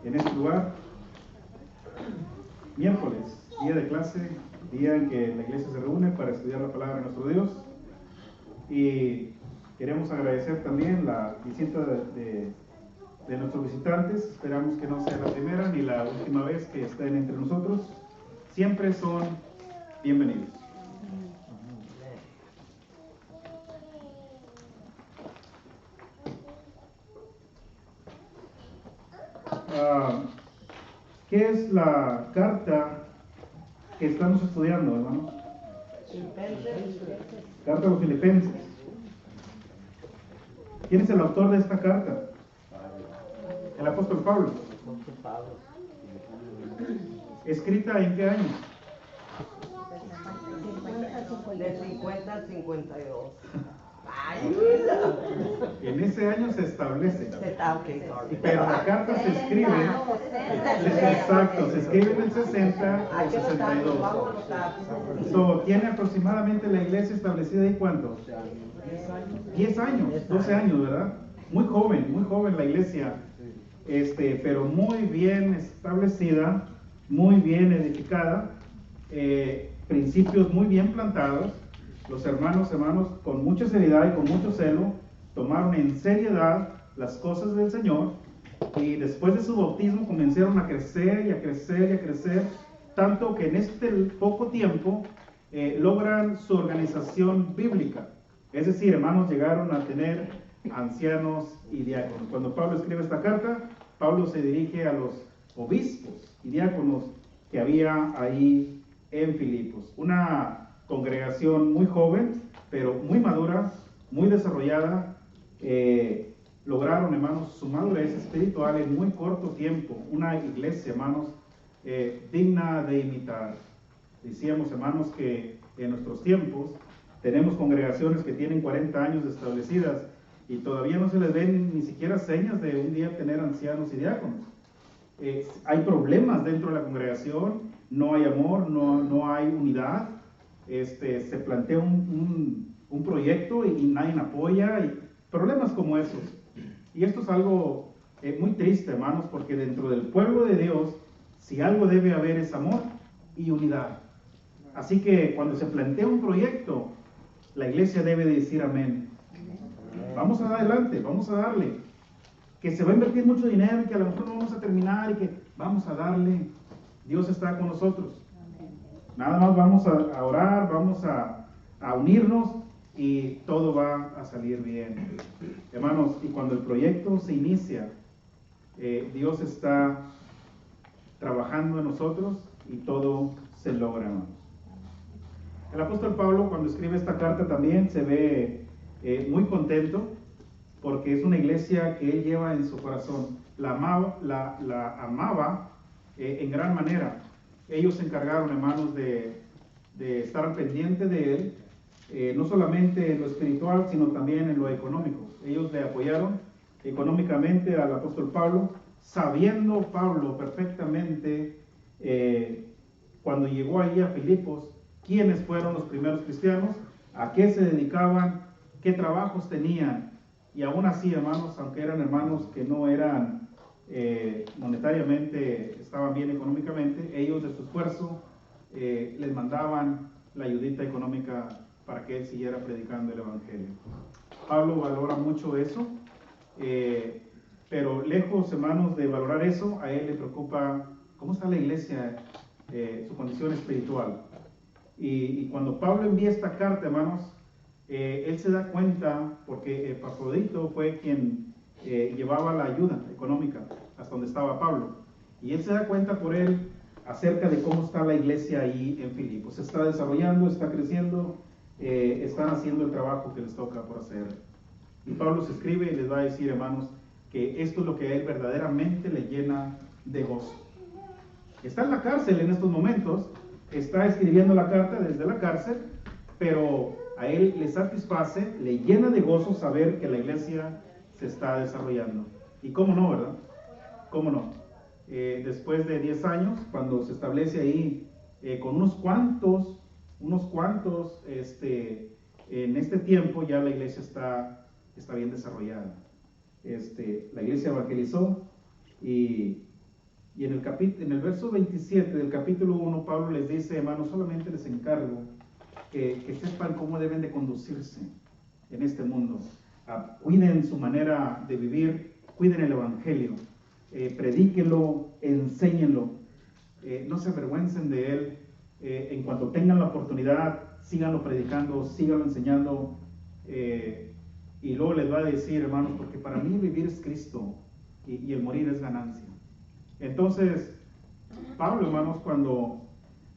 en este lugar. Miércoles, día de clase, día en que la iglesia se reúne para estudiar la palabra de nuestro Dios. Y queremos agradecer también la visita de nuestros visitantes. Esperamos que no sea la primera ni la última vez que estén entre nosotros. Siempre son bienvenidos. ¿Qué es la carta que estamos estudiando, hermanos? Carta a los Filipenses. ¿Quién es el autor de esta carta? El apóstol Pablo. ¿Escrita en qué año? De 50 al 52. En ese año se establece. Okay, Pero la carta se escribe. Exacto, se escribe en el 60 al 62. So, ¿tiene aproximadamente la iglesia establecida ahí cuánto? 10 años, 12 años, ¿verdad? Muy joven la iglesia, pero muy bien establecida, muy bien edificada, principios muy bien plantados. Los hermanos, con mucha seriedad y con mucho celo, tomaron en seriedad las cosas del Señor y después de su bautismo comenzaron a crecer y a crecer y a crecer, tanto que en este poco tiempo logran su organización bíblica. Es decir, hermanos, llegaron a tener ancianos y diáconos. Cuando Pablo escribe esta carta, Pablo se dirige a los obispos y diáconos que había ahí en Filipos. Una congregación muy joven, pero muy madura, muy desarrollada. Lograron, hermanos, su madurez espiritual en muy corto tiempo. Una iglesia, hermanos, digna de imitar. Decíamos, hermanos, que en nuestros tiempos tenemos congregaciones que tienen 40 años establecidas y todavía no se les ven ni siquiera señas de un día tener ancianos y diáconos. Hay problemas dentro de la congregación, no hay amor, no hay unidad. Se plantea un proyecto y nadie apoya, y problemas como esos. Y esto es algo muy triste, hermanos, porque dentro del pueblo de Dios, si algo debe haber es amor y unidad. Así que cuando se plantea un proyecto, la iglesia debe decir amén. Vamos a dar adelante, vamos a darle. Que se va a invertir mucho dinero y que a lo mejor no vamos a terminar y que vamos a darle. Dios está con nosotros. Nada más vamos a orar, vamos a unirnos y todo va a salir bien. Hermanos, y cuando el proyecto se inicia, Dios está trabajando en nosotros y todo se logra, hermanos. El apóstol Pablo, cuando escribe esta carta, también se ve muy contento porque es una iglesia que él lleva en su corazón. La amaba en gran manera. Ellos se encargaron, hermanos, de estar al pendiente de él, no solamente en lo espiritual, sino también en lo económico. Ellos le apoyaron económicamente al apóstol Pablo, sabiendo Pablo perfectamente, cuando llegó allí a Filipos, quiénes fueron los primeros cristianos, a qué se dedicaban, qué trabajos tenían. Y aún así, hermanos, aunque eran hermanos que no eran monetariamente, estaban bien económicamente, ellos de su esfuerzo les mandaban la ayudita económica para que él siguiera predicando el evangelio. Pablo valora mucho eso, pero lejos, hermanos, de valorar eso, a él le preocupa cómo está la iglesia, su condición espiritual. Y cuando Pablo envía esta carta, hermanos, él se da cuenta, porque Epafrodito fue quien llevaba la ayuda económica hasta donde estaba Pablo, y él se da cuenta por él acerca de cómo está la iglesia ahí en Filipos. Se está desarrollando, está creciendo, están haciendo el trabajo que les toca por hacer. Y Pablo se escribe y les va a decir, hermanos, que esto es lo que a él verdaderamente le llena de gozo. Está en la cárcel en estos momentos, está escribiendo la carta desde la cárcel, pero a él le satisface, le llena de gozo saber que la iglesia se está desarrollando. Y cómo no, ¿verdad? ¿Cómo no? Después de 10 años, cuando se establece ahí con unos cuantos, en este tiempo ya la iglesia está bien desarrollada. La iglesia evangelizó y Y en el verso 27 del capítulo 1, Pablo les dice, hermanos, solamente les encargo que sepan cómo deben de conducirse en este mundo. Cuiden su manera de vivir, cuiden el evangelio, predíquenlo, enséñenlo, no se avergüencen de él. En cuanto tengan la oportunidad, síganlo predicando, síganlo enseñando. Y luego les va a decir, hermanos, porque para mí vivir es Cristo y el morir es ganancia. Entonces, Pablo, hermanos, cuando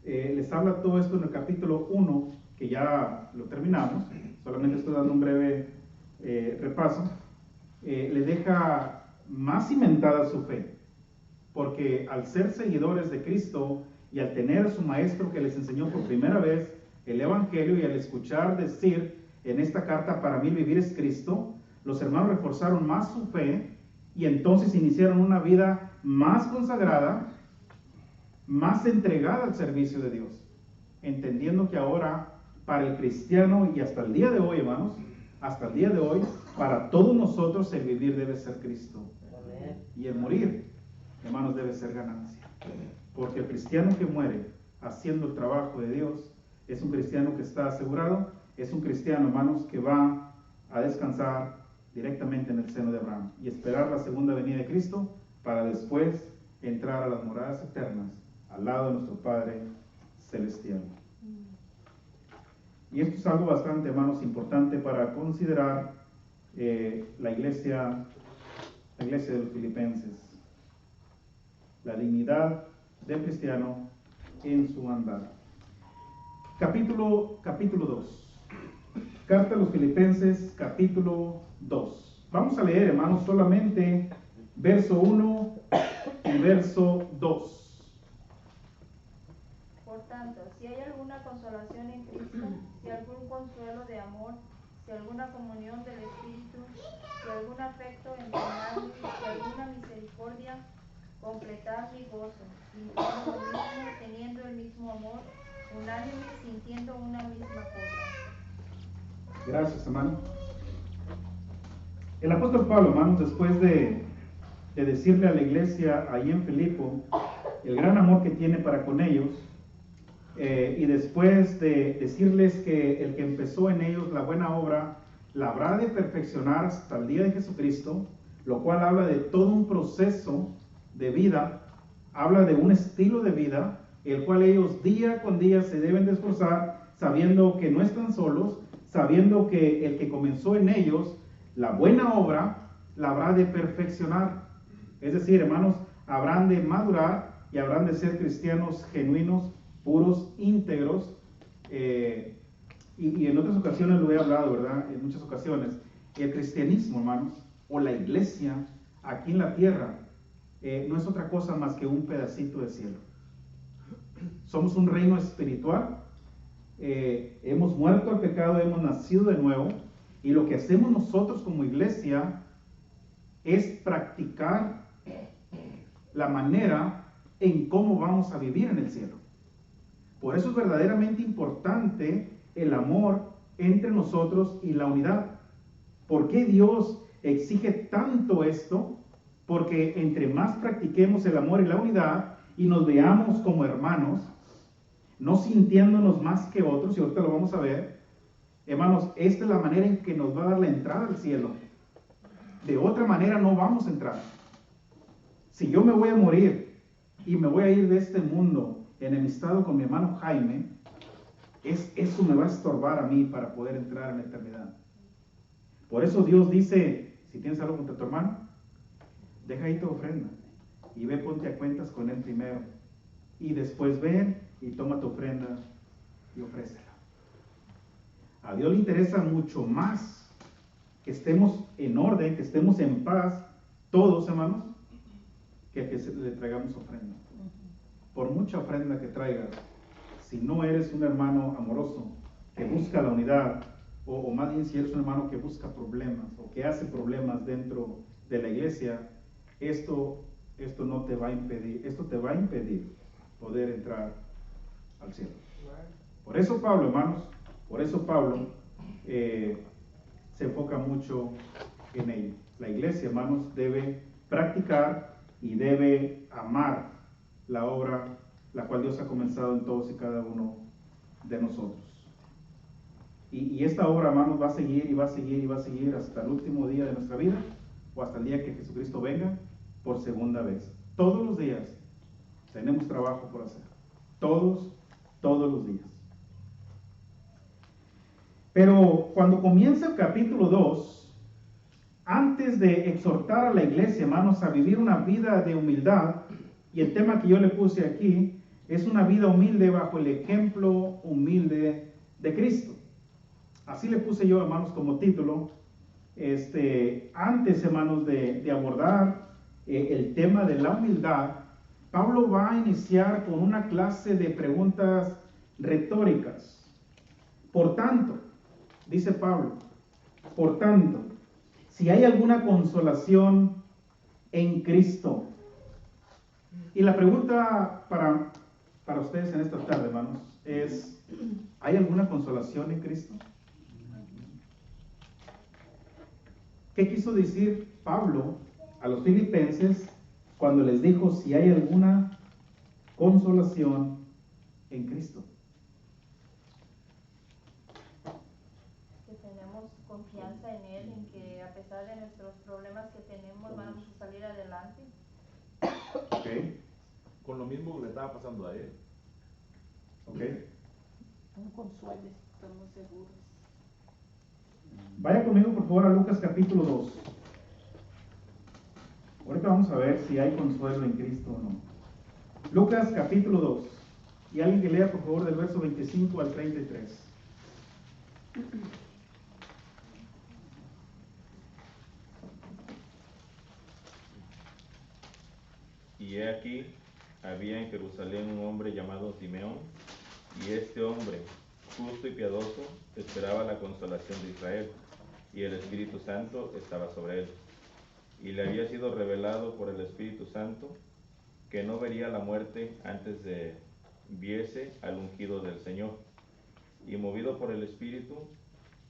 les habla todo esto en el capítulo 1, que ya lo terminamos, solamente estoy dando un breve repaso, le deja más cimentada su fe, porque al ser seguidores de Cristo y al tener a su maestro que les enseñó por primera vez el evangelio y al escuchar decir en esta carta, para mí vivir es Cristo, los hermanos reforzaron más su fe y entonces iniciaron una vida más consagrada, más entregada al servicio de Dios, entendiendo que ahora para el cristiano y hasta el día de hoy, hermanos, hasta el día de hoy, para todos nosotros el vivir debe ser Cristo. Y el morir, hermanos, debe ser ganancia. Porque el cristiano que muere haciendo el trabajo de Dios es un cristiano que está asegurado, es un cristiano, hermanos, que va a descansar directamente en el seno de Abraham y esperar la segunda venida de Cristo para después entrar a las moradas eternas al lado de nuestro Padre Celestial. Y esto es algo bastante, hermanos, importante para considerar la iglesia de los filipenses, la dignidad del cristiano en su andar. Capítulo 2. Carta a los Filipenses, capítulo 2. Vamos a leer, hermanos, solamente verso 1 y verso 2. Por tanto, si hay alguna consolación en Cristo, si algún consuelo de amor, si alguna comunión del Espíritu, si algún afecto entrañable, si alguna misericordia, completad mi gozo, sintiendo lo mismo, teniendo el mismo amor, unánime, sintiendo una misma cosa. Gracias, hermano. El apóstol Pablo, hermanos, después de decirle a la iglesia ahí en Filipo el gran amor que tiene para con ellos, y después de decirles que el que empezó en ellos la buena obra la habrá de perfeccionar hasta el día de Jesucristo, lo cual habla de todo un proceso de vida, habla de un estilo de vida, el cual ellos día con día se deben de esforzar, sabiendo que no están solos, sabiendo que el que comenzó en ellos la buena obra la habrá de perfeccionar. Es decir, hermanos, habrán de madurar y habrán de ser cristianos genuinos, puros, íntegros. Y en otras ocasiones lo he hablado, ¿verdad? En muchas ocasiones. El cristianismo, hermanos, o la iglesia aquí en la tierra, no es otra cosa más que un pedacito de cielo. Somos un reino espiritual. Hemos muerto al pecado, hemos nacido de nuevo. Y lo que hacemos nosotros como iglesia es practicar la manera en cómo vamos a vivir en el cielo. Por eso es verdaderamente importante el amor entre nosotros y la unidad. ¿Por qué Dios exige tanto esto? Porque entre más practiquemos el amor y la unidad y nos veamos como hermanos, no sintiéndonos más que otros, y ahorita lo vamos a ver, hermanos, esta es la manera en que nos va a dar la entrada al cielo. De otra manera no vamos a entrar. Si yo me voy a morir y me voy a ir de este mundo enemistado con mi hermano Jaime, eso me va a estorbar a mí para poder entrar en la eternidad. Por eso Dios dice, si tienes algo contra tu hermano, deja ahí tu ofrenda y ve, ponte a cuentas con él primero, y después ven y toma tu ofrenda y ofrécela. A Dios le interesa mucho más que estemos en orden, que estemos en paz, todos, hermanos, que le traigamos ofrenda. Por mucha ofrenda que traigas, si no eres un hermano amoroso que busca la unidad, o más bien si eres un hermano que busca problemas o que hace problemas dentro de la iglesia, esto no te va a impedir, esto te va a impedir poder entrar al cielo. Por eso Pablo, hermanos, se enfoca mucho en ello. La iglesia, hermanos, debe practicar y debe amar la obra la cual Dios ha comenzado en todos y cada uno de nosotros. Y esta obra, hermanos, va a seguir y va a seguir y va a seguir hasta el último día de nuestra vida o hasta el día que Jesucristo venga por segunda vez. Todos los días tenemos trabajo por hacer. Todos los días. Pero cuando comienza el capítulo 2, antes de exhortar a la iglesia, hermanos, a vivir una vida de humildad, y el tema que yo le puse aquí es una vida humilde bajo el ejemplo humilde de Cristo. Así le puse yo, hermanos, como título. Antes, hermanos, de abordar el tema de la humildad, Pablo va a iniciar con una clase de preguntas retóricas. Por tanto, dice Pablo, por tanto, si hay alguna consolación en Cristo. Y la pregunta para ustedes en esta tarde, hermanos, es, ¿hay alguna consolación en Cristo? ¿Qué quiso decir Pablo a los filipenses cuando les dijo si hay alguna consolación en Cristo? Que tenemos confianza en Él, en que a pesar de nuestros problemas que tenemos, vamos a salir adelante. Okay. Con lo mismo que le estaba pasando a él. Okay. Un consuelo, estamos seguros. Vaya conmigo por favor a Lucas capítulo 2. Ahorita vamos a ver si hay consuelo en Cristo o no. Lucas capítulo 2. Y alguien que lea por favor del verso 25 al 33. Y he aquí, había en Jerusalén un hombre llamado Simeón, y este hombre, justo y piadoso, esperaba la consolación de Israel, y el Espíritu Santo estaba sobre él. Y le había sido revelado por el Espíritu Santo que no vería la muerte antes de viese al ungido del Señor. Y movido por el Espíritu,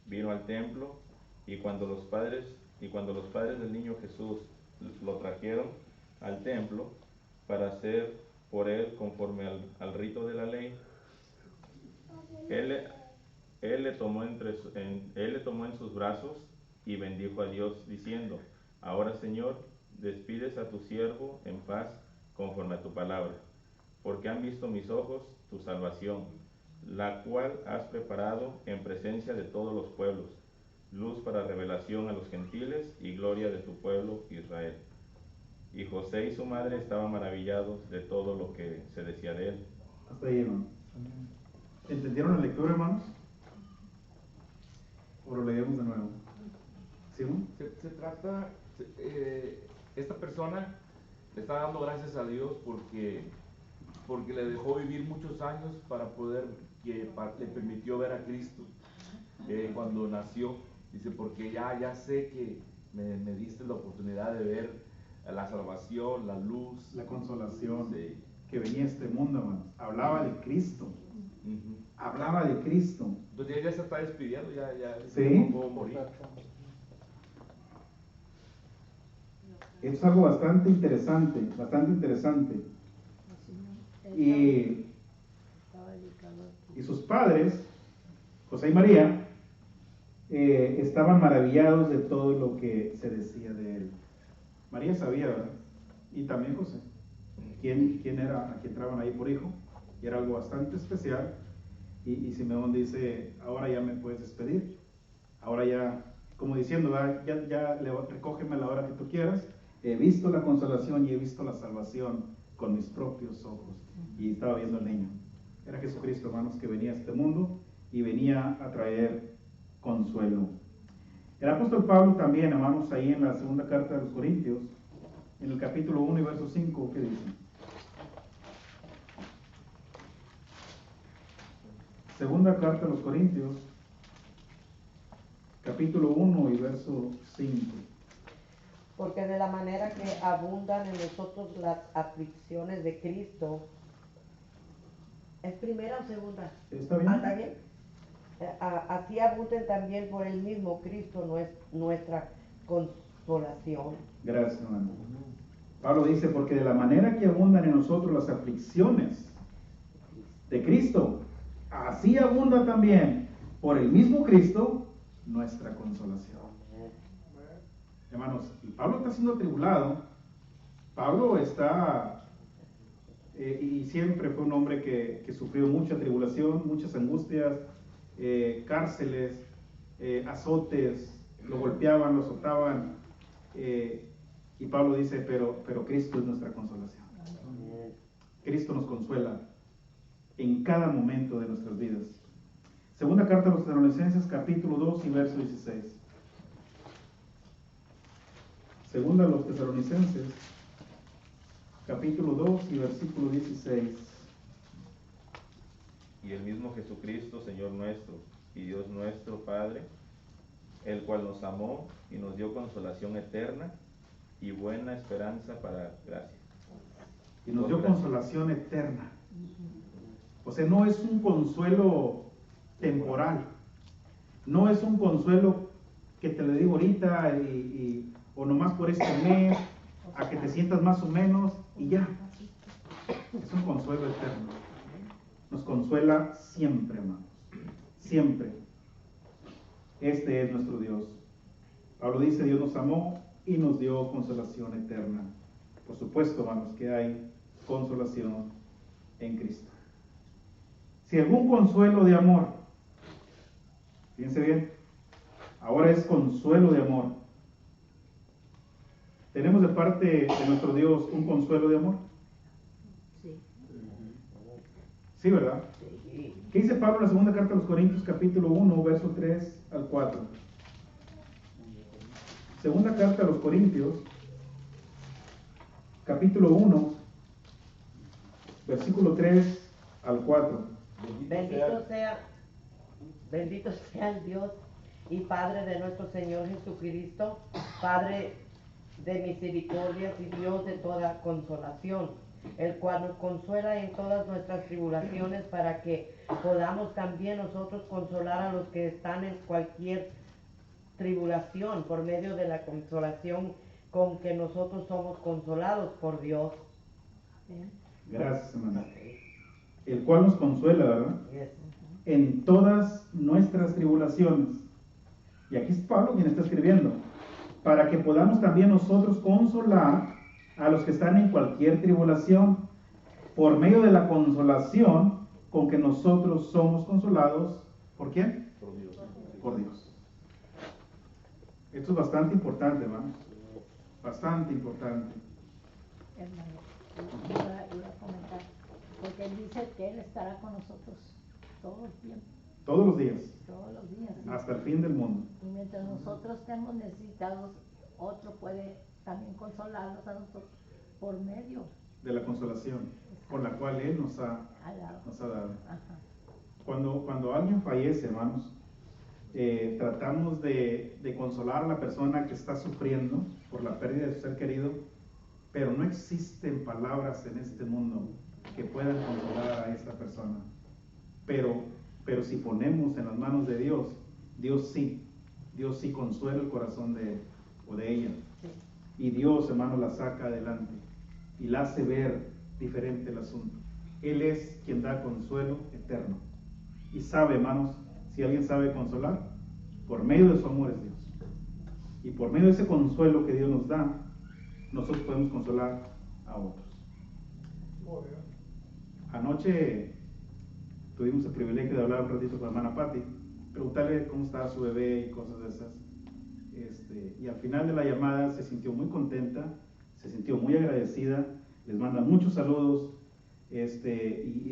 vino al templo, y cuando los padres del niño Jesús lo trajeron al templo para hacer por él conforme al rito de la ley, él le tomó en sus brazos y bendijo a Dios diciendo: Ahora, Señor, despides a tu siervo en paz conforme a tu palabra, porque han visto mis ojos tu salvación, la cual has preparado en presencia de todos los pueblos, luz para revelación a los gentiles y gloria de tu pueblo Israel. Y José y su madre estaban maravillados de todo lo que se decía de él. Hasta ahí, hermanos. ¿Entendieron la lectura, hermanos? ¿O lo leemos de nuevo? ¿Sí, no? Se trata, esta persona le está dando gracias a Dios porque le dejó vivir muchos años para poder, le permitió ver a Cristo cuando nació. Dice, porque ya sé que me diste la oportunidad de ver la salvación, la luz, La consolación, sí, que venía a este mundo, hermanos. Hablaba de Cristo. uh-huh. Hablaba de Cristo. Entonces ya se está despidiendo, ya Sí. no puedo morir. Es algo bastante interesante, bastante interesante. Y sus padres, José y María, estaban maravillados de todo lo que se decía de él. María sabía, ¿verdad? Y también José. ¿Quién era a quien traban ahí por hijo? Y era algo bastante especial. Y Simeón dice, ahora ya me puedes despedir. Ahora ya, como diciendo, ya recógeme a la hora que tú quieras. He visto la consolación y he visto la salvación con mis propios ojos. Y estaba viendo al niño. Era Jesucristo, hermanos, que venía a este mundo y venía a traer consuelo. El apóstol Pablo también, hermanos, ahí en la segunda carta de los Corintios, en el capítulo 1 y verso 5, ¿qué dice? Segunda carta a los Corintios, capítulo 1 y verso 5. Porque de la manera que abundan en nosotros las aflicciones de Cristo, ¿es primera o segunda? ¿Está bien? ¿Está bien? Así abunden también por el mismo Cristo nuestra consolación. Gracias, hermano. Pablo dice, porque de la manera que abundan en nosotros las aflicciones de Cristo, así abunda también por el mismo Cristo nuestra consolación. Hermanos, y Pablo está siendo atribulado. Pablo está, y siempre fue un hombre que sufrió mucha tribulación, muchas angustias, cárceles, azotes, lo golpeaban, lo azotaban. Y Pablo dice, pero Cristo es nuestra consolación. Cristo nos consuela en cada momento de nuestras vidas. Segunda carta a los Tesalonicenses, capítulo 2 y verso 16. Segunda a los Tesalonicenses, capítulo 2 y versículo 16. Y el mismo Jesucristo, Señor nuestro, y Dios nuestro Padre, el cual nos amó y nos dio consolación eterna y buena esperanza para gracia. Y nos dio consolación eterna. O sea, no es un consuelo temporal. No es un consuelo que te lo digo ahorita o nomás por este mes, a que te sientas más o menos y ya. Es un consuelo eterno. Nos consuela siempre, hermanos. Siempre. Este es nuestro Dios. Pablo dice, Dios nos amó y nos dio consolación eterna. Por supuesto, hermanos, que hay consolación en Cristo. Si algún consuelo de amor, fíjense bien, ahora es consuelo de amor. ¿Tenemos de parte de nuestro Dios un consuelo de amor? Sí. Sí, ¿verdad? Sí. ¿Qué dice Pablo en la segunda carta a los Corintios, capítulo 1, verso 3 al 4? Segunda carta a los Corintios, capítulo 1, versículo 3 al 4. Bendito sea el Dios y Padre de nuestro Señor Jesucristo, Padre de misericordias y Dios de toda consolación, el cual nos consuela en todas nuestras tribulaciones, para que podamos también nosotros consolar a los que están en cualquier tribulación por medio de la consolación con que nosotros somos consolados por Dios. Gracias, hermana. El cual nos consuela, ¿verdad? Yes. En todas nuestras tribulaciones. Y aquí es Pablo quien está escribiendo. Para que podamos también nosotros consolar a los que están en cualquier tribulación, por medio de la consolación con que nosotros somos consolados. ¿Por quién? Por Dios. Por Dios. Esto es bastante importante, hermanos. Bastante importante. Hermano, iba a comentar, porque Él dice que Él estará con nosotros todo el tiempo, Todos los días, todos los días. hasta el fin del mundo. Y mientras nosotros estemos necesitados, otro puede también consolarnos a nosotros por medio De la consolación con la cual Él nos ha dado. Ajá. Cuando alguien fallece, hermanos, tratamos de consolar a la persona que está sufriendo por la pérdida de su ser querido, pero no existen palabras en este mundo que puedan consolar a esta persona. Pero si ponemos en las manos de Dios, Dios sí consuela el corazón de él o de ella. Y Dios, hermanos, la saca adelante y la hace ver diferente el asunto. Él es quien da consuelo eterno. Y sabe, hermanos, si alguien sabe consolar, por medio de su amor es Dios. Y por medio de ese consuelo que Dios nos da, nosotros podemos consolar a otros. Anoche tuvimos el privilegio de hablar un ratito con la hermana Patti, preguntarle cómo estaba su bebé y cosas de esas. Y al final de la llamada se sintió muy contenta, se sintió muy agradecida, les manda muchos saludos, y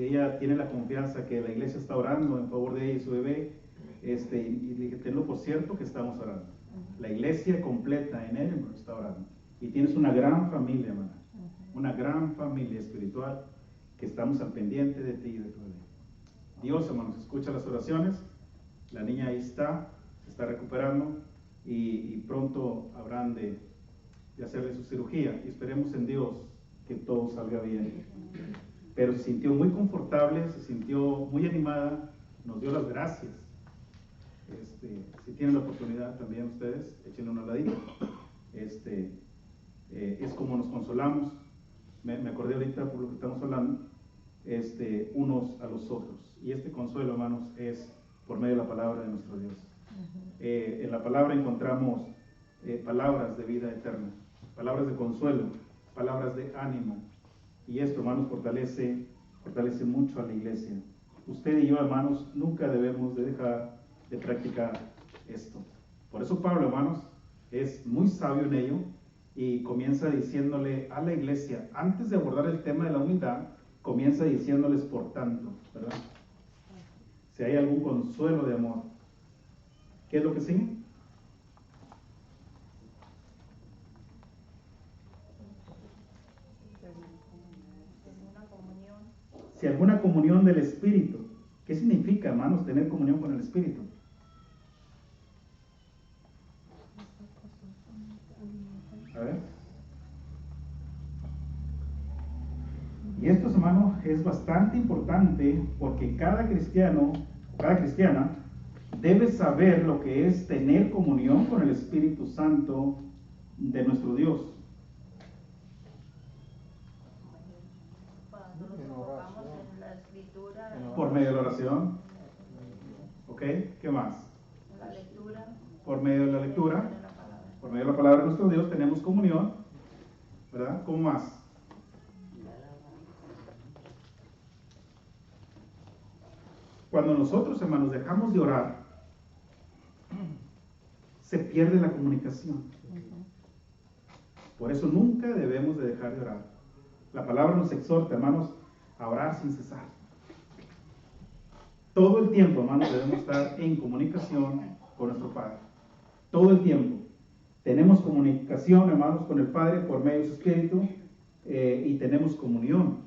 ella tiene la confianza que la iglesia está orando en favor de ella y su bebé, y le dije, tenlo por cierto que estamos orando. La iglesia completa en Edinburgh está orando. Y tienes una gran familia, hermana, una gran familia espiritual que estamos al pendiente de ti y de tu bebé. Dios, hermanos, escucha las oraciones. La niña ahí está, se está recuperando y pronto habrán de hacerle su cirugía. Y esperemos en Dios que todo salga bien. Pero se sintió muy confortable, se sintió muy animada, nos dio las gracias. Si tienen la oportunidad también ustedes, échenle una ladita. es como nos consolamos. Me acordé ahorita por lo que estamos hablando, unos a los otros. Y este consuelo, hermanos, es por medio de la palabra de nuestro Dios. En la palabra encontramos palabras de vida eterna, palabras de consuelo, palabras de ánimo. Y esto, hermanos, fortalece mucho a la iglesia. Usted y yo, hermanos, nunca debemos de dejar de practicar esto. Por eso Pablo, hermanos, es muy sabio en ello y comienza diciéndole a la iglesia, antes de abordar el tema de la humildad, comienza diciéndoles por tanto, ¿verdad? Si hay algún consuelo de amor. ¿Qué es lo que sigue? Si alguna comunión del Espíritu. ¿Qué significa, hermanos, tener comunión con el Espíritu? A ver. Y esto, hermanos, es bastante importante porque cada cristiano, cada cristiana, debe saber lo que es tener comunión con el Espíritu Santo de nuestro Dios. Cuando nos enfocamos en la escritura, Por medio de la oración. ¿Ok? ¿Qué más? la lectura, Por medio de la lectura. de la palabra. Por medio de la palabra de nuestro Dios tenemos comunión, ¿verdad? ¿Cómo más? Cuando nosotros, hermanos, dejamos de orar, se pierde la comunicación. Por eso nunca debemos de dejar de orar. La palabra nos exhorta, hermanos, a orar sin cesar. Todo el tiempo, hermanos, debemos estar en comunicación con nuestro Padre. Todo el tiempo. Tenemos comunicación, hermanos, con el Padre por medio de su Espíritu y tenemos comunión.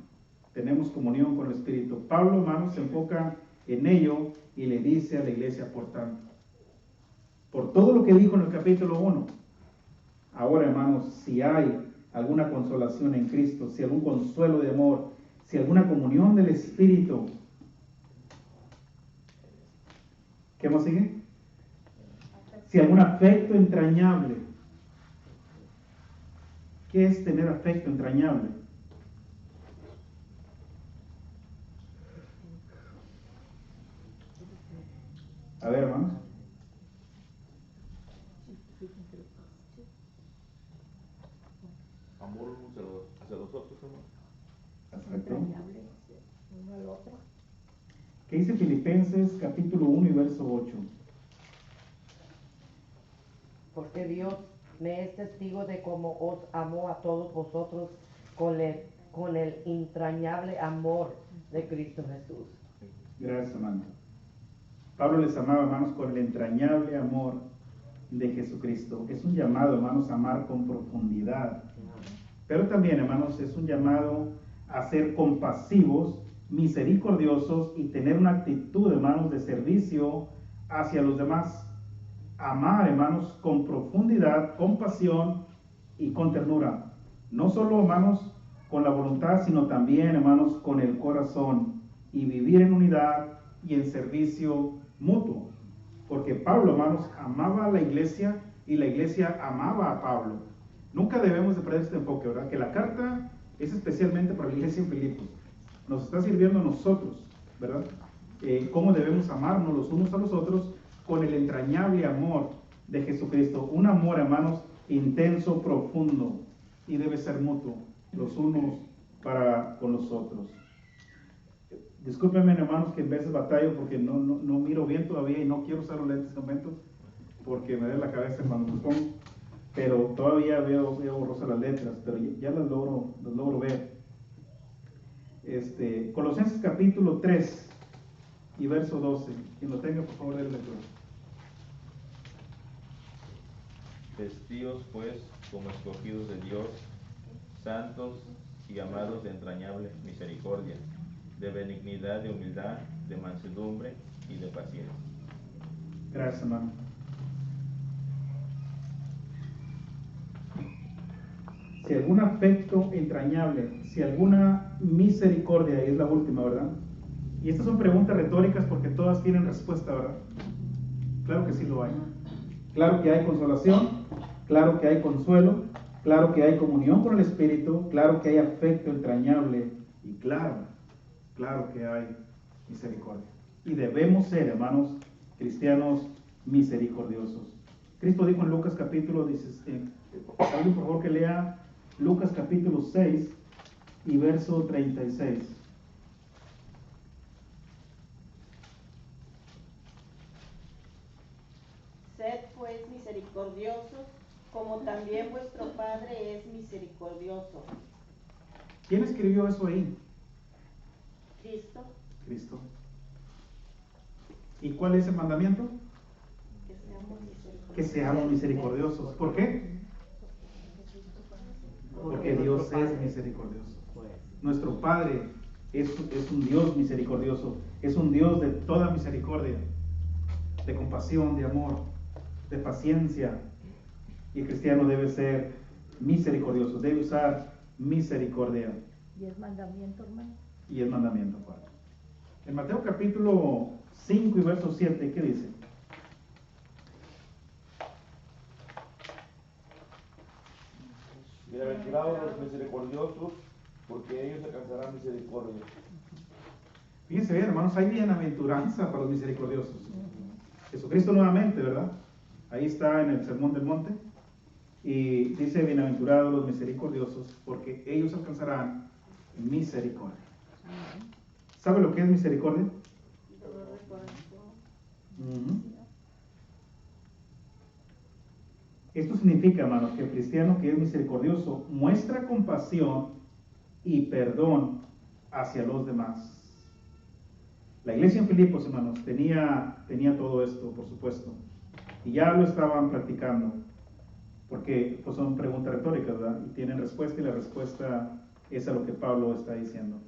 Tenemos comunión con el Espíritu. Pablo, hermanos, se enfoca en ello y le dice a la iglesia, por tanto, por todo lo que dijo en el capítulo 1. Ahora, hermanos, si hay alguna consolación en Cristo, si algún consuelo de amor, si alguna comunión del Espíritu, ¿qué más sigue? Si algún afecto entrañable. ¿Qué es tener afecto entrañable? A ver, hermanos. Amor hacia los otros, hermano. Perfecto. Entrañable, uno al otro. ¿Qué dice Filipenses capítulo 1 y verso 8? Porque Dios me es testigo de cómo os amó a todos vosotros con el entrañable amor de Cristo Jesús. Gracias, hermano. Pablo les amaba, hermanos, con el entrañable amor de Jesucristo. Es un llamado, hermanos, a amar con profundidad. Pero también, hermanos, es un llamado a ser compasivos, misericordiosos y tener una actitud, hermanos, de servicio hacia los demás. Amar, hermanos, con profundidad, con pasión y con ternura. No solo, hermanos, con la voluntad, sino también, hermanos, con el corazón. Y vivir en unidad y en servicio mutuo. Porque Pablo, hermanos, amaba a la iglesia y la iglesia amaba a Pablo. Nunca debemos de perder este enfoque, ¿verdad? Que la carta es especialmente para la iglesia en Filipos. Nos está sirviendo a nosotros, ¿verdad? Cómo debemos amarnos los unos a los otros con el entrañable amor de Jesucristo. Un amor, hermanos, intenso, profundo, y debe ser mutuo, los unos para con los otros. Discúlpenme, hermanos, que en veces batallo porque no miro bien todavía y no quiero usar los lentes de momento porque me duele la cabeza cuando me pongo, pero todavía veo borrosas las letras, pero ya las logro ver. Colosenses capítulo 3 y verso 12. Quien lo tenga, por favor, déle lectura. Vestidos pues como escogidos de Dios, santos y amados de entrañable misericordia, de benignidad, de humildad, de mansedumbre y de paciencia. Gracias, hermano. Si algún afecto entrañable, si alguna misericordia, y es la última, ¿verdad? Y estas son preguntas retóricas porque todas tienen respuesta, ¿verdad? Claro que sí lo hay. Claro que hay consolación, claro que hay consuelo, claro que hay comunión con el Espíritu, claro que hay afecto entrañable y claro que hay misericordia. Y debemos ser, hermanos, cristianos misericordiosos. Cristo dijo en Lucas capítulo 16, alguien por favor que lea Lucas capítulo 6 y verso 36. Sed pues misericordiosos, como también vuestro Padre es misericordioso. ¿Quién escribió eso ahí? Cristo, Cristo. ¿Y cuál es el mandamiento? que seamos misericordiosos. Que seamos misericordiosos. ¿Por qué? Porque Dios es misericordioso. Nuestro Padre es un Dios misericordioso, es un Dios de toda misericordia, de compasión, de amor, de paciencia. Y el cristiano debe ser misericordioso, debe usar misericordia. ¿Y es mandamiento, hermano? Y es mandamiento, Padre. En Mateo capítulo 5 y verso 7, ¿qué dice? Bienaventurados los misericordiosos, porque ellos alcanzarán misericordia. Fíjense bien, hermanos, hay bienaventuranza para los misericordiosos. Jesucristo nuevamente, ¿verdad? Ahí está en el Sermón del Monte. Y dice, bienaventurados los misericordiosos, porque ellos alcanzarán misericordia. ¿Sabe lo que es misericordia? Dolor de corazón. Esto significa, hermanos, que el cristiano que es misericordioso muestra compasión y perdón hacia los demás. La iglesia en Filipos, hermanos, tenía todo esto, por supuesto, y ya lo estaban practicando, porque pues, son preguntas retóricas, ¿verdad? Y tienen respuesta, y la respuesta es a lo que Pablo está diciendo.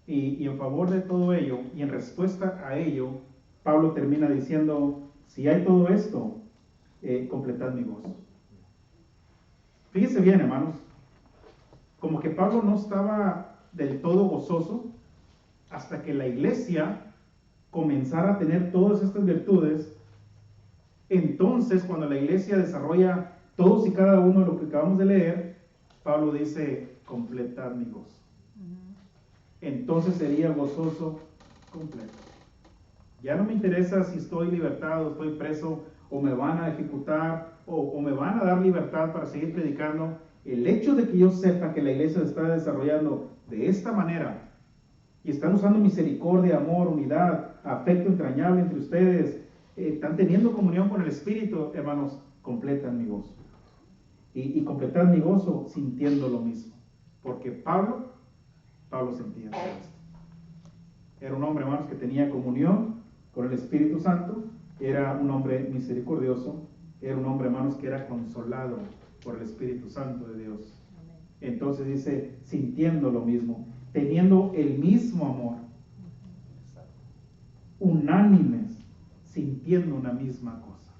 Y en favor de todo ello, y en respuesta a ello, Pablo termina diciendo, si hay todo esto, completad mi gozo. Fíjense bien, hermanos, como que Pablo no estaba del todo gozoso hasta que la iglesia comenzara a tener todas estas virtudes. Entonces, cuando la iglesia desarrolla todos y cada uno de lo que acabamos de leer, Pablo dice, completad mi gozo. Entonces sería gozoso completo. Ya no me interesa si estoy libertado, estoy preso, o me van a ejecutar, o me van a dar libertad para seguir predicando. El hecho de que yo sepa que la iglesia se está desarrollando de esta manera, y están usando misericordia, amor, unidad, afecto entrañable entre ustedes, están teniendo comunión con el Espíritu, hermanos, completan mi gozo. Y completan mi gozo sintiendo lo mismo. Porque Pablo sentía todo esto. Era un hombre, hermanos, que tenía comunión con el Espíritu Santo, era un hombre misericordioso, era un hombre, hermanos, que era consolado por el Espíritu Santo de Dios. Entonces dice, sintiendo lo mismo, teniendo el mismo amor, unánimes, sintiendo una misma cosa.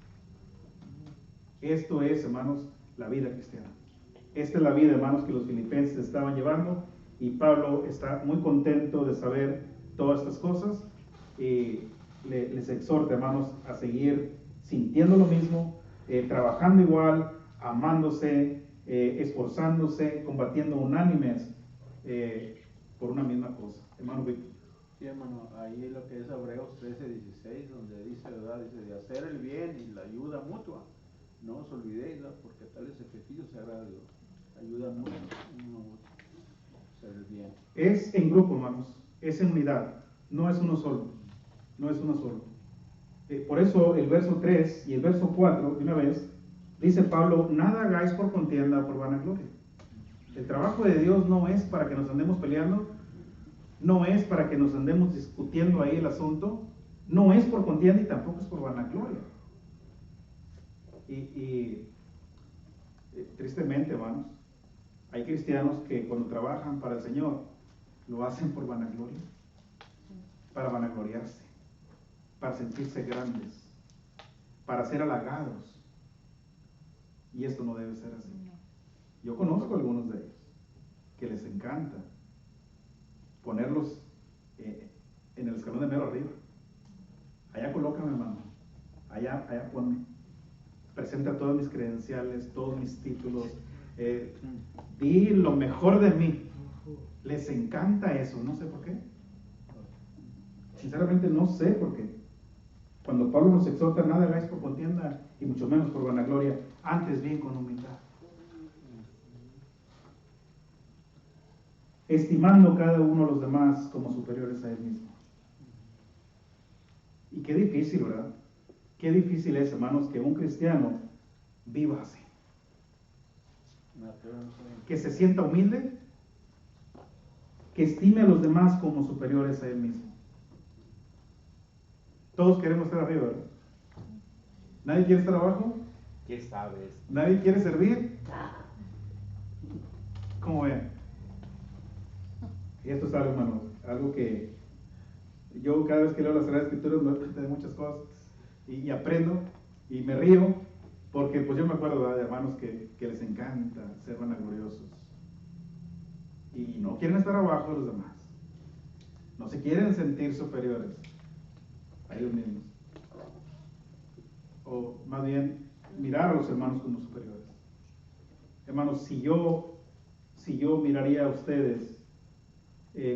Esto es, hermanos, la vida cristiana. Esta es la vida, hermanos, que los filipenses estaban llevando, y Pablo está muy contento de saber todas estas cosas, y les exhorta, hermanos, a seguir sintiendo lo mismo, trabajando igual, amándose, esforzándose, combatiendo unánimes por una misma cosa. Hermano Víctor. Sí, hermano, ahí lo que es Hebreos 13:16, donde dice, ¿verdad? Dice, de hacer el bien y la ayuda mutua. No os olvidéis, ¿verdad? Porque tales ejercicios se agrada a Dios. Ayuda mutua, uno a otro. Hacer el bien. Es en grupo, hermanos, es en unidad, no es uno solo, no es uno solo. Por eso el verso 3 y el verso 4, de una vez, dice Pablo, nada hagáis por contienda o por vanagloria. El trabajo de Dios no es para que nos andemos peleando, no es para que nos andemos discutiendo ahí el asunto, no es por contienda y tampoco es por vanagloria. Y tristemente, hermanos, hay cristianos que cuando trabajan para el Señor lo hacen por vanagloria, para vanagloriarse, para sentirse grandes, para ser halagados. Y esto no debe ser así. Yo conozco a algunos de ellos que les encanta ponerlos en el escalón de mero arriba. Allá colócame, hermano, allá ponme. Presenta todas mis credenciales, todos mis títulos, di lo mejor de mí. Les encanta eso, no sé por qué. Sinceramente no sé por qué. Cuando Pablo nos exhorta, nada hagáis por contienda y mucho menos por vanagloria, antes bien con humildad. Estimando cada uno a los demás como superiores a él mismo. Y qué difícil, ¿verdad? Qué difícil es, hermanos, que un cristiano viva así. Que se sienta humilde, que estime a los demás como superiores a él mismo. Todos queremos estar arriba, ¿verdad? ¿Nadie quiere estar abajo? ¿Qué sabes? ¿Nadie quiere servir? ¿Cómo ven? Y esto es algo, hermanos, algo que yo cada vez que leo las Sagradas Escrituras me doy cuenta de muchas cosas y aprendo y me río porque pues yo me acuerdo, ¿verdad?, de hermanos que les encanta ser vanagloriosos y no quieren estar abajo de los demás, no se quieren sentir superiores a ellos mismos, o más bien mirar a los hermanos como superiores. Hermanos, si yo miraría a ustedes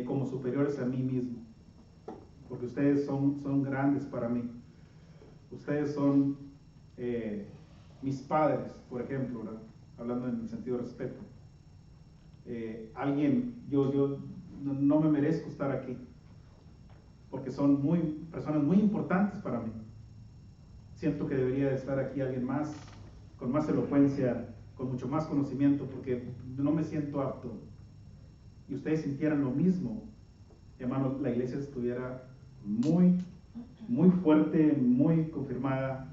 como superiores a mí mismo, porque ustedes son grandes para mí, ustedes son mis padres, por ejemplo, ¿verdad?, hablando en el sentido de respeto. Yo no me merezco estar aquí, porque son personas muy importantes para mí. Siento que debería de estar aquí alguien más, con más elocuencia, con mucho más conocimiento, porque no me siento apto. Y ustedes sintieran lo mismo, hermanos, la iglesia estuviera muy fuerte, muy confirmada,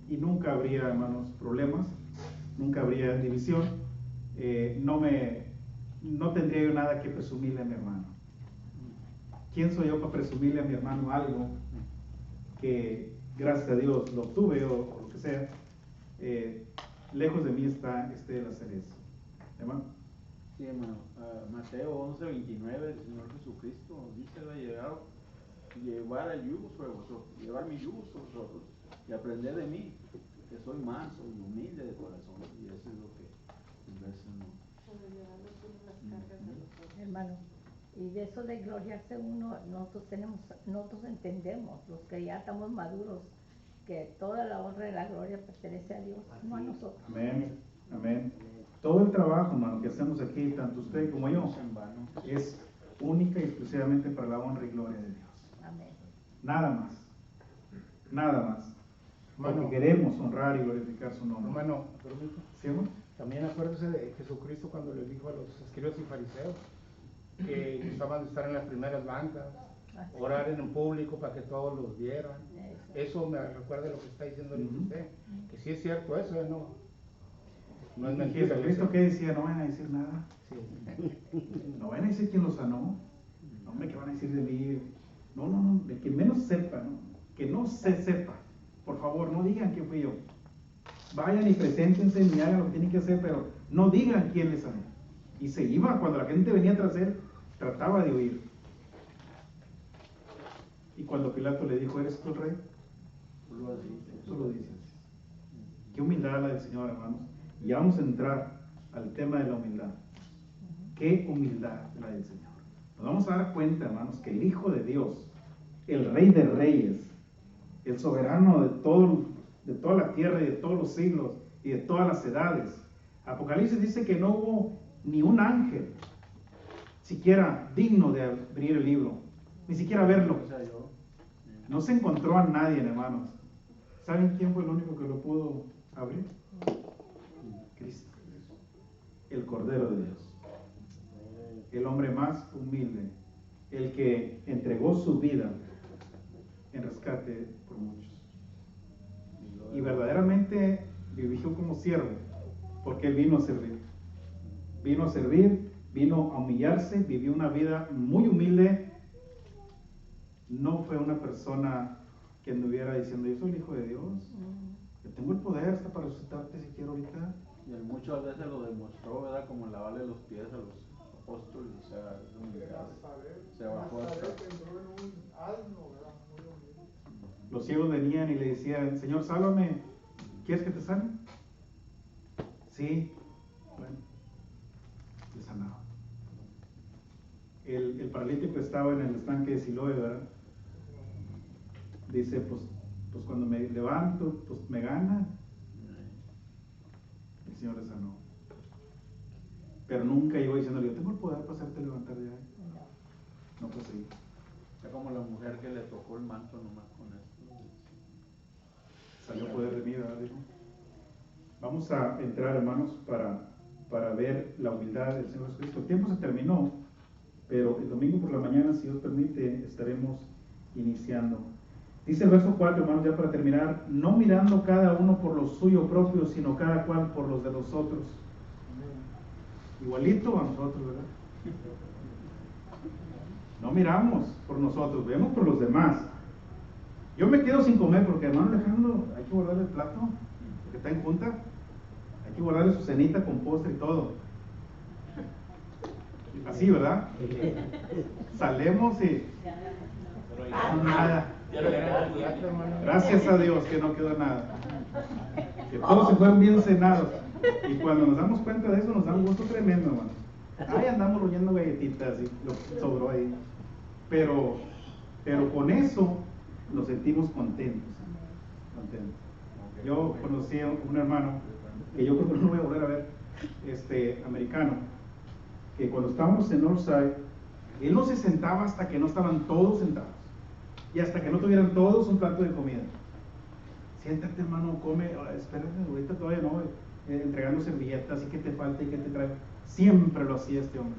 y nunca habría, hermanos, problemas, nunca habría división, no tendría yo nada que presumirle a mi hermano. ¿Quién soy yo para presumirle a mi hermano algo que gracias a Dios lo obtuve o lo que sea? Lejos de mí está el hacer eso, hermano. Sí, hermano. Mateo 11:29, el Señor Jesucristo dice: llevar el yugo sobre vosotros, llevar mi yugo sobre vosotros y aprender de mí, que soy manso y humilde de corazón. Y eso es lo que en veces no. Hermano, y de eso de gloriarse uno, nosotros entendemos, los que ya estamos maduros, que toda la honra y la gloria pertenece a Dios, no a nosotros. Amén, amén. Todo el trabajo, hermano, que hacemos aquí, tanto usted como yo, es única y exclusivamente para la honra y gloria de Dios. Amén. Nada más. Nada más. Porque Hermano, queremos honrar y glorificar su nombre. hermano, permiso. ¿Sí, hermano? También acuérdese de Jesucristo cuando les dijo a los escribas y fariseos que gustaban de estar en las primeras bancas, orar en el público para que todos los vieran. Eso me recuerda lo que está diciendo usted, que sí es cierto eso, no es mentira. Jesucristo, ¿qué decía? No van a decir nada. Sí. No van a decir quién lo sanó. No, hombre, ¿qué van a decir de mí? No, de que menos sepa, ¿no? Que no se sepa. Por favor, no digan quién fui yo. Vayan y preséntense y hagan lo que tienen que hacer, pero no digan quién les sanó. Y se iba, cuando la gente venía tras él, trataba de huir. Y cuando Pilato le dijo: ¿eres tú el rey? Tú lo dices. Qué humildad la del Señor, hermanos. Y ya vamos a entrar al tema de la humildad. Qué humildad la del Señor. Nos vamos a dar cuenta, hermanos, que el Hijo de Dios, el Rey de Reyes, el soberano de toda la tierra y de todos los siglos y de todas las edades. Apocalipsis dice que no hubo ni un ángel siquiera digno de abrir el libro, ni siquiera verlo. No se encontró a nadie, hermanos. ¿Saben quién fue el único que lo pudo abrir? Cristo, el Cordero de Dios, el hombre más humilde, el que entregó su vida en rescate por muchos. Y verdaderamente vivió como siervo, porque él vino a servir. Vino a servir, vino a humillarse, vivió una vida muy humilde. No fue una persona que anduviera diciendo: yo soy el Hijo de Dios, yo tengo el poder hasta para resucitarte si quiero ahorita. Y él muchas veces lo demostró, ¿verdad? Como lavarle los pies a los apóstoles, o sea, se bajó hasta. Los ciegos venían y le decían: Señor, sálvame. ¿Quieres que te sane? Sí, bueno, le sanaba. El paralítico estaba en el estanque de Siloé, ¿verdad? Dice, pues cuando me levanto, pues me gana. El Señor le sanó. Pero nunca llegó diciéndole, yo tengo el poder para hacerte levantar de ahí. No fue así. Está como la mujer que le tocó el manto nomás con esto. Salió poder de mí, ¿verdad? Dijo. Vamos a entrar, hermanos, para ver la humildad del Señor Jesucristo. El tiempo se terminó, pero el domingo por la mañana, si Dios permite, estaremos iniciando. Dice el verso 4, hermanos, ya para terminar, no mirando cada uno por lo suyo propio, sino cada cual por los de los otros. Igualito a nosotros, ¿verdad? No miramos por nosotros, vemos por los demás. Yo me quedo sin comer porque, hermano Alejandro, hay que guardarle el plato, porque está en junta. Hay que guardarle su cenita con postre y todo. Así, ¿verdad? Salemos y nada. Gracias a Dios que no quedó nada. Que todos se fueron bien cenados. Y cuando nos damos cuenta de eso, nos da un gusto tremendo, hermano. Ahí andamos roñendo galletitas y lo que sobró ahí. Pero con eso nos sentimos contentos. Yo conocí a un hermano que yo creo que no voy a volver a ver, americano, que cuando estábamos en Northside, él no se sentaba hasta que no estaban todos sentados y hasta que no tuvieran todos un plato de comida. Siéntate, hermano, come, espérate, ahorita todavía no, entregando servilletas y qué te falta y qué te trae. Siempre lo hacía este hombre.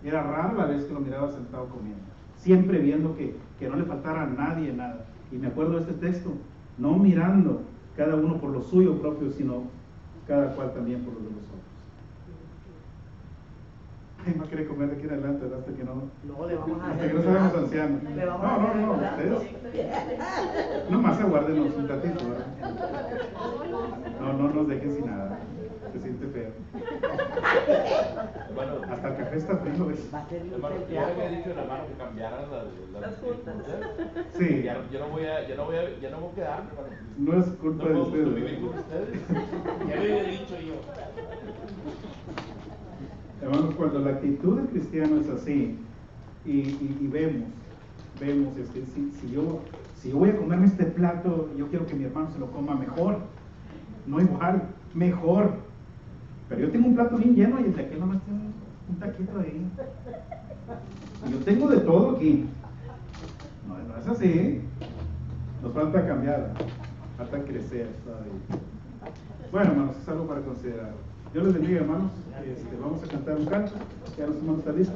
Era rara la vez que lo miraba sentado comiendo, siempre viendo que no le faltara a nadie nada. Y me acuerdo de este texto, no mirando cada uno por lo suyo propio, sino cada cual también por los de los otros. Ay, no quiere comer de aquí en adelante, ¿verdad? Hasta que no sabemos ancianos. No, ustedes nomás aguárdenos un ratito, ¿verdad? No nos dejen sin nada, se siente feo. Bueno, Hasta el café está frío, ¿ves? hermano, ya había dicho el hermano que cambiaran las juntas. Sí. Yo no voy a quedarme, hermano. No es culpa de No ustedes. puedo vivir con ustedes. Ya lo había dicho yo. Hermanos, cuando la actitud del cristiano es así, y vemos, si yo voy a comerme este plato, yo quiero que mi hermano se lo coma mejor, no igual, mejor. Pero yo tengo un plato bien lleno y el de aquel nomás tiene un taquito ahí. Y yo tengo de todo aquí. No es así. Nos falta cambiar, falta crecer todavía. Bueno, hermanos, es algo para considerar. Dios les bendiga, hermanos. Vamos a cantar un canto. Ya los hermanos están listos.